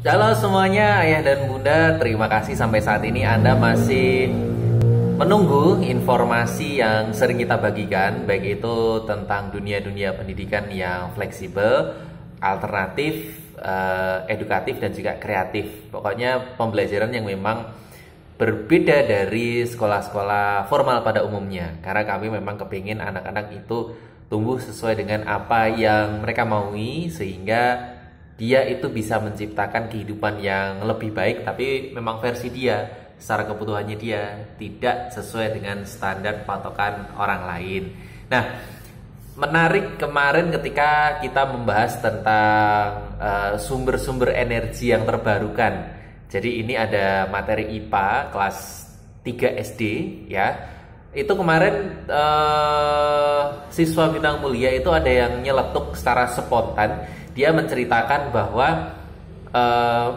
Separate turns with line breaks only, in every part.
Halo semuanya, ayah dan bunda, terima kasih sampai saat ini Anda masih menunggu informasi yang sering kita bagikan, baik itu tentang dunia-dunia pendidikan yang fleksibel, alternatif, edukatif dan juga kreatif. Pokoknya pembelajaran yang memang berbeda dari sekolah-sekolah formal pada umumnya. Karena kami memang kepingin anak-anak itu tumbuh sesuai dengan apa yang mereka maui, sehingga dia itu bisa menciptakan kehidupan yang lebih baik, tapi memang versi dia, secara kebutuhannya dia, tidak sesuai dengan standar patokan orang lain. Nah, menarik kemarin ketika kita membahas tentang sumber-sumber energi yang terbarukan. Jadi ini ada materi IPA kelas 3 SD ya. Itu kemarin siswa bintang mulia itu ada yang nyeletuk secara spontan. Dia menceritakan bahwa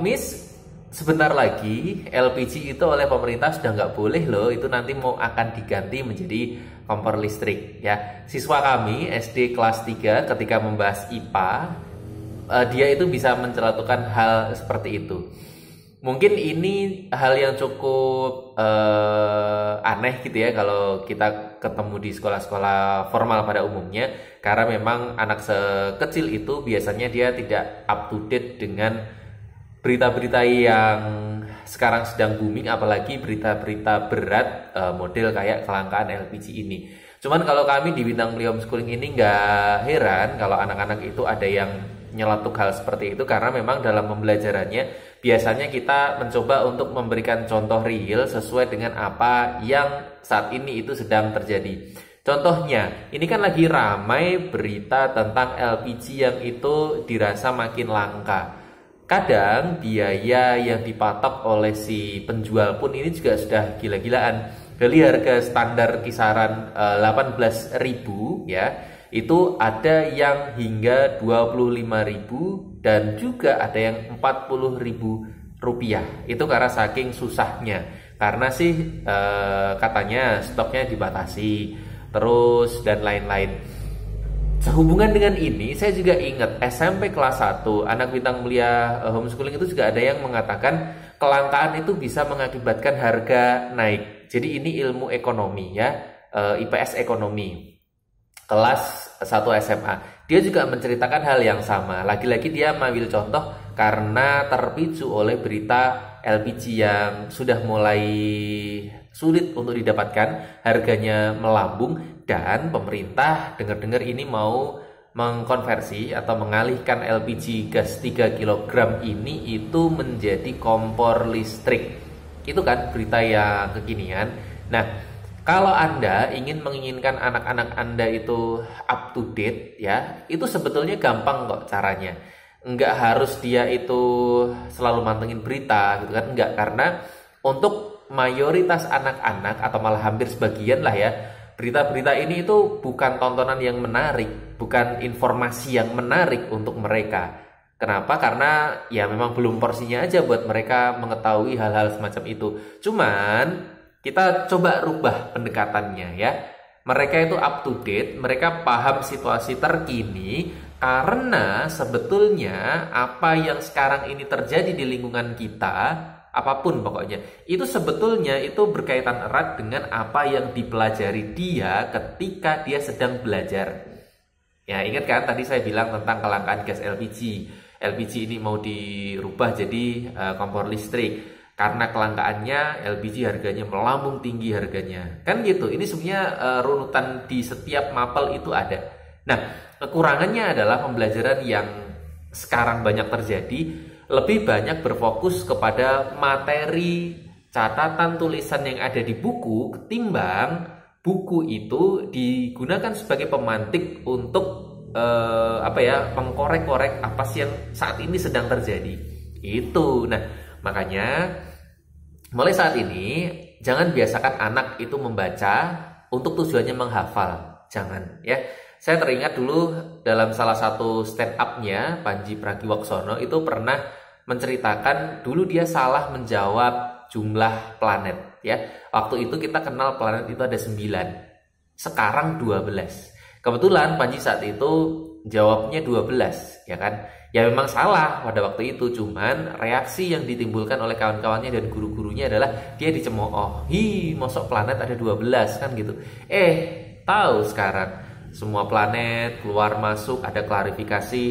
Miss, sebentar lagi LPG itu oleh pemerintah sudah nggak boleh loh, itu nanti mau akan diganti menjadi kompor listrik ya. Siswa kami SD kelas 3 ketika membahas IPA, dia itu bisa mencelotukan hal seperti itu. Mungkin ini hal yang cukup aneh gitu ya kalau kita ketemu di sekolah-sekolah formal pada umumnya, karena memang anak sekecil itu biasanya dia tidak up to date dengan berita-berita yang sekarang sedang booming, apalagi berita-berita berat model kayak kelangkaan LPG ini. Cuman kalau kami di Bintang Mulia Homeschooling ini nggak heran kalau anak-anak itu ada yang nyeletuk hal seperti itu, karena memang dalam pembelajarannya biasanya kita mencoba untuk memberikan contoh real sesuai dengan apa yang saat ini itu sedang terjadi. Contohnya, ini kan lagi ramai berita tentang LPG yang itu dirasa makin langka. Kadang biaya yang dipatok oleh si penjual pun ini juga sudah gila-gilaan. Dari harga standar kisaran 18.000 ya, itu ada yang hingga 25.000 dan juga ada yang 40.000 rupiah. Itu karena saking susahnya. Karena sih katanya stoknya dibatasi, terus dan lain-lain. Sehubungan dengan ini, saya juga ingat SMP kelas 1 anak Bintang Mulia Homeschooling itu juga ada yang mengatakan kelangkaan itu bisa mengakibatkan harga naik. Jadi ini ilmu ekonomi ya, IPS ekonomi kelas 1 SMA. Dia juga menceritakan hal yang sama. Lagi-lagi dia mengambil contoh karena terpicu oleh berita LPG yang sudah mulai sulit untuk didapatkan, harganya melambung, dan pemerintah dengar-dengar ini mau mengkonversi atau mengalihkan LPG gas 3 kg ini itu menjadi kompor listrik. Itu kan berita yang kekinian. Nah, kalau Anda ingin menginginkan anak-anak Anda itu up to date ya, itu sebetulnya gampang kok caranya. Enggak harus dia itu selalu mantengin berita gitu kan, enggak. Karena untuk mayoritas anak-anak atau malah hampir sebagian lah ya, berita-berita ini itu bukan tontonan yang menarik, bukan informasi yang menarik untuk mereka. Kenapa? Karena ya memang belum porsinya aja buat mereka mengetahui hal-hal semacam itu. Cuman kita coba rubah pendekatannya ya. Mereka itu up to date, mereka paham situasi terkini, karena sebetulnya apa yang sekarang ini terjadi di lingkungan kita, apapun pokoknya, itu sebetulnya itu berkaitan erat dengan apa yang dipelajari dia ketika dia sedang belajar. Ya, ingat kan tadi saya bilang tentang kelangkaan gas LPG. LPG ini mau dirubah jadi kompor listrik. Karena kelangkaannya, LPG harganya melambung tinggi harganya. Kan gitu, ini sebenarnya runutan di setiap mapel itu ada. Nah, kekurangannya adalah pembelajaran yang sekarang banyak terjadi, lebih banyak berfokus kepada materi catatan tulisan yang ada di buku, ketimbang buku itu digunakan sebagai pemantik untuk mengkorek-korek apa sih yang saat ini sedang terjadi. Itu. Nah, makanya mulai saat ini jangan biasakan anak itu membaca untuk tujuannya menghafal. Jangan ya. Saya teringat dulu dalam salah satu stand up-nya Panji Pragiwaksono itu pernah menceritakan dulu dia salah menjawab jumlah planet ya. Waktu itu kita kenal planet itu ada 9. Sekarang 12. Kebetulan Panji saat itu Jawabnya 12, ya kan? Ya memang salah pada waktu itu, cuman reaksi yang ditimbulkan oleh kawan-kawannya dan guru-gurunya adalah dia dicemooh. Mosok planet ada 12 kan gitu. Tahu sekarang semua planet keluar masuk, ada klarifikasi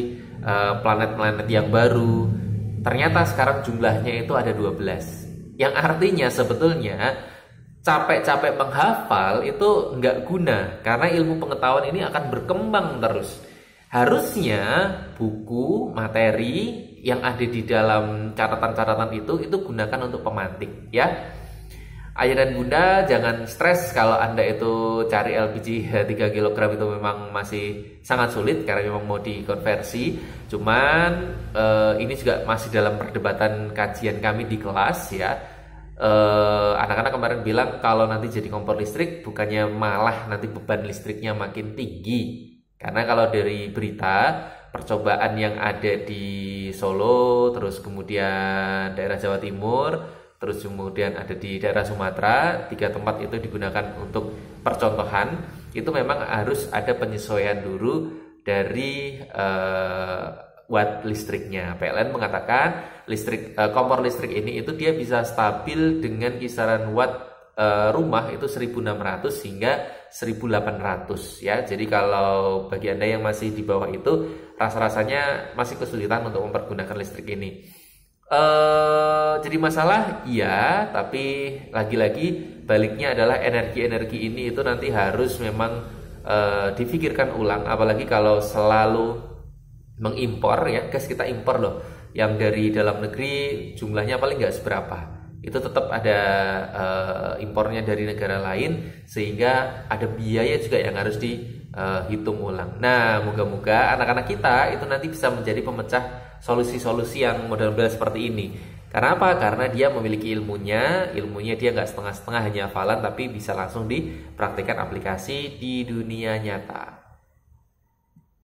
planet-planet yang baru. Ternyata sekarang jumlahnya itu ada 12. Yang artinya sebetulnya capek-capek menghafal itu nggak guna, karena ilmu pengetahuan ini akan berkembang terus. Harusnya buku, materi yang ada di dalam catatan-catatan itu gunakan untuk pemantik, ya. Ayah dan bunda jangan stres kalau Anda itu cari LPG 3 kg itu memang masih sangat sulit karena memang mau dikonversi. Cuman ini juga masih dalam perdebatan kajian kami di kelas, ya. Anak-anak kemarin bilang kalau nanti jadi kompor listrik bukannya malah nanti beban listriknya makin tinggi. Karena kalau dari berita percobaan yang ada di Solo, terus kemudian daerah Jawa Timur, terus kemudian ada di daerah Sumatera, 3 tempat itu digunakan untuk percontohan. Itu memang harus ada penyesuaian dulu dari watt listriknya. PLN mengatakan kompor listrik ini itu dia bisa stabil dengan kisaran watt rumah itu 1600 hingga 1800, ya. Jadi kalau bagi Anda yang masih di bawah itu rasa-rasanya masih kesulitan untuk mempergunakan listrik ini. Jadi masalah iya, tapi lagi-lagi baliknya adalah energi-energi ini itu nanti harus memang difikirkan ulang, apalagi kalau selalu mengimpor, ya. Gas kita impor loh, yang dari dalam negeri jumlahnya paling nggak seberapa, itu tetap ada impornya dari negara lain, sehingga ada biaya juga yang harus dihitung ulang. Nah, moga-moga anak-anak kita itu nanti bisa menjadi pemecah solusi-solusi yang model-model seperti ini. Karena apa? Karena dia memiliki ilmunya dia nggak setengah-setengah hanya hafalan, tapi bisa langsung dipraktikkan aplikasi di dunia nyata.